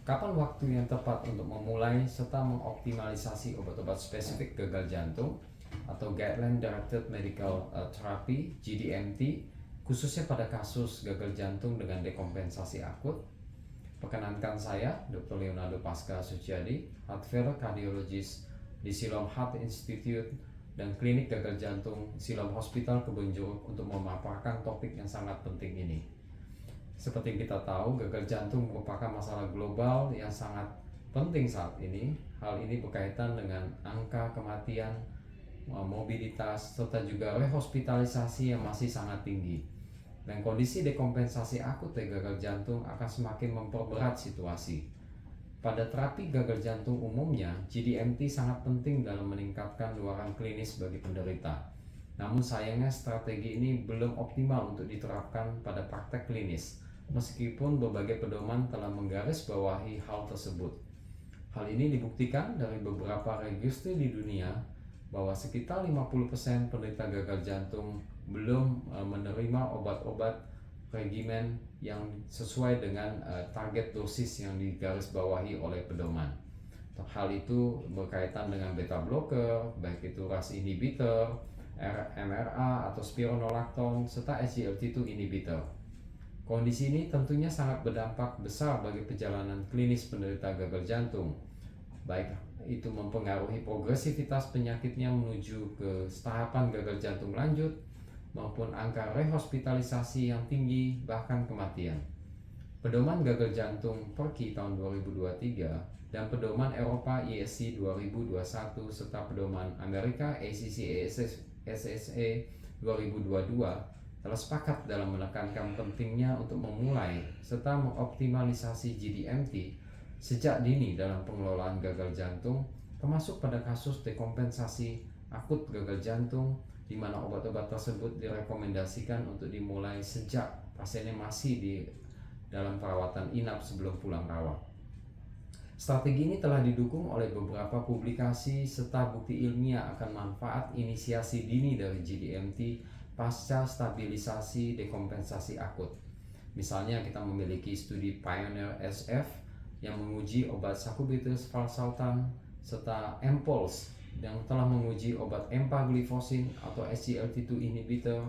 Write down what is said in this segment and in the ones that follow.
Kapan waktu yang tepat untuk memulai serta mengoptimalisasi obat-obat spesifik gagal jantung atau Guideline Directed Medical Therapy (GDMT) khususnya pada kasus gagal jantung dengan dekompensasi akut? Perkenankan saya, Dr. Leonardo Pasca Suciadi, Heart Fellow Cardiologist di Siloam Heart Institute dan Klinik Gagal Jantung Siloam Hospital Kebonjeruk untuk memaparkan topik yang sangat penting ini. Seperti kita tahu, gagal jantung merupakan masalah global yang sangat penting saat ini. Hal ini berkaitan dengan angka kematian, mobilitas, serta juga rehospitalisasi yang masih sangat tinggi. Dan kondisi dekompensasi akut gagal jantung akan semakin memperberat situasi. Pada terapi gagal jantung umumnya, GDMT sangat penting dalam meningkatkan luaran klinis bagi penderita. Namun sayangnya strategi ini belum optimal untuk diterapkan pada praktek klinis, meskipun berbagai pedoman telah menggarisbawahi hal tersebut. Hal ini dibuktikan dari beberapa registri di dunia bahwa sekitar 50% penderita gagal jantung belum menerima obat-obat regimen yang sesuai dengan target dosis yang digarisbawahi oleh pedoman. Hal itu berkaitan dengan beta blocker, baik itu RAS inhibitor, MRA atau spironolactone, serta SGLT2 inhibitor. Kondisi ini tentunya sangat berdampak besar bagi perjalanan klinis penderita gagal jantung, baik itu mempengaruhi progresivitas penyakitnya menuju ke tahapan gagal jantung lanjut maupun angka rehospitalisasi yang tinggi bahkan kematian. Pedoman gagal jantung PERCI tahun 2023 dan pedoman Eropa ESC 2021 serta pedoman Amerika ACC SSA 2022 telah sepakat dalam menekankan pentingnya untuk memulai serta mengoptimalisasi GDMT sejak dini dalam pengelolaan gagal jantung, termasuk pada kasus dekompensasi akut gagal jantung, di mana obat-obat tersebut direkomendasikan untuk dimulai sejak pasiennya masih di dalam perawatan inap sebelum pulang rawat. Strategi ini telah didukung oleh beberapa publikasi serta bukti ilmiah akan manfaat inisiasi dini dari GDMT pasca stabilisasi dekompensasi akut. Misalnya kita memiliki studi Pioneer SF yang menguji obat sacubitril valsartan serta Empuls yang telah menguji obat empagliflozin atau SGLT2 inhibitor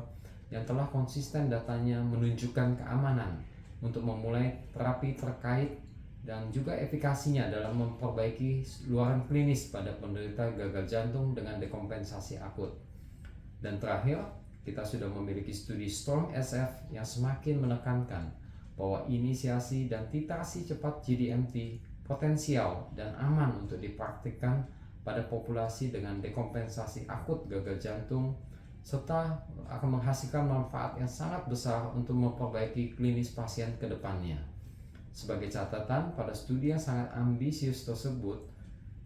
yang telah konsisten datanya menunjukkan keamanan untuk memulai terapi terkait dan juga efikasinya dalam memperbaiki luaran klinis pada penderita gagal jantung dengan dekompensasi akut. Dan terakhir, kita sudah memiliki studi Storm SF yang semakin menekankan bahwa inisiasi dan titrasi cepat GDMT potensial dan aman untuk dipraktikkan pada populasi dengan dekompensasi akut gagal jantung serta akan menghasilkan manfaat yang sangat besar untuk memperbaiki klinis pasien ke depannya. Sebagai catatan, pada studi yang sangat ambisius tersebut,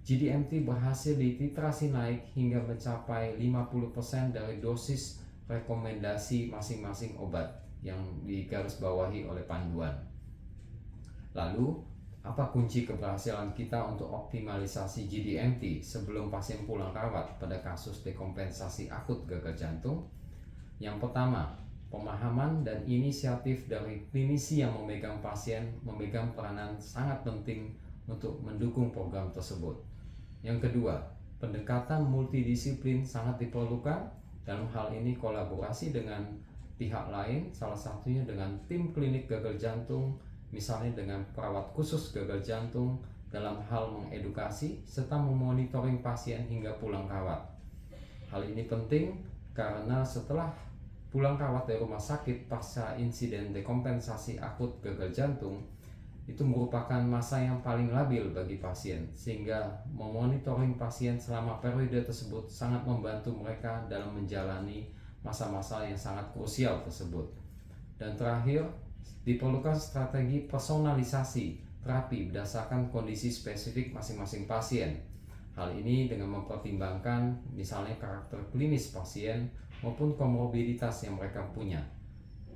GDMT berhasil dititrasi naik hingga mencapai 50% dari dosis rekomendasi masing-masing obat yang digarisbawahi oleh panduan. Lalu, apa kunci keberhasilan kita untuk optimalisasi GDMT sebelum pasien pulang rawat pada kasus dekompensasi akut gagal jantung? Yang pertama, pemahaman dan inisiatif dari klinisi yang memegang pasien memegang peranan sangat penting untuk mendukung program tersebut. Yang kedua, pendekatan multidisiplin sangat diperlukan. Dalam hal ini kolaborasi dengan pihak lain, salah satunya dengan tim klinik gagal jantung, misalnya dengan perawat khusus gagal jantung dalam hal mengedukasi serta memonitoring pasien hingga pulang rawat. Hal ini penting karena setelah pulang rawat dari rumah sakit pasca insiden dekompensasi akut gagal jantung, itu merupakan masa yang paling labil bagi pasien, sehingga memonitoring pasien selama periode tersebut sangat membantu mereka dalam menjalani masa-masa yang sangat krusial tersebut. Dan terakhir, diperlukan strategi personalisasi terapi berdasarkan kondisi spesifik masing-masing pasien. Hal ini dengan mempertimbangkan misalnya karakter klinis pasien maupun komorbiditas yang mereka punya.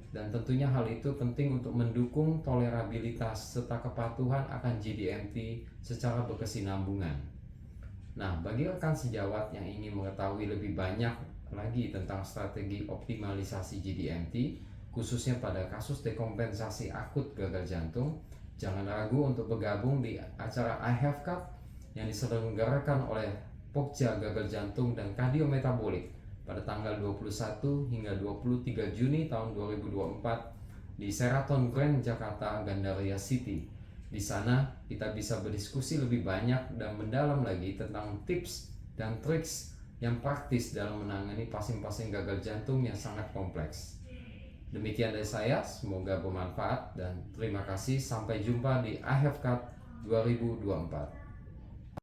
Dan tentunya hal itu penting untuk mendukung tolerabilitas serta kepatuhan akan GDMT secara berkesinambungan. Nah, bagi rekan sejawat yang ingin mengetahui lebih banyak lagi tentang strategi optimalisasi GDMT, khususnya pada kasus dekompensasi akut gagal jantung, Jangan ragu untuk bergabung di acara I Have Cup yang diselenggarakan oleh Pokja Gagal Jantung dan Kardiometabolik pada tanggal 21 hingga 23 Juni tahun 2024 di Sheraton Grand Jakarta Gandaria City. Di sana kita bisa berdiskusi lebih banyak dan mendalam lagi tentang tips dan triks yang praktis dalam menangani pasien-pasien gagal jantung yang sangat kompleks. Demikian dari saya, semoga bermanfaat dan terima kasih. Sampai jumpa di I Have Cup 2024.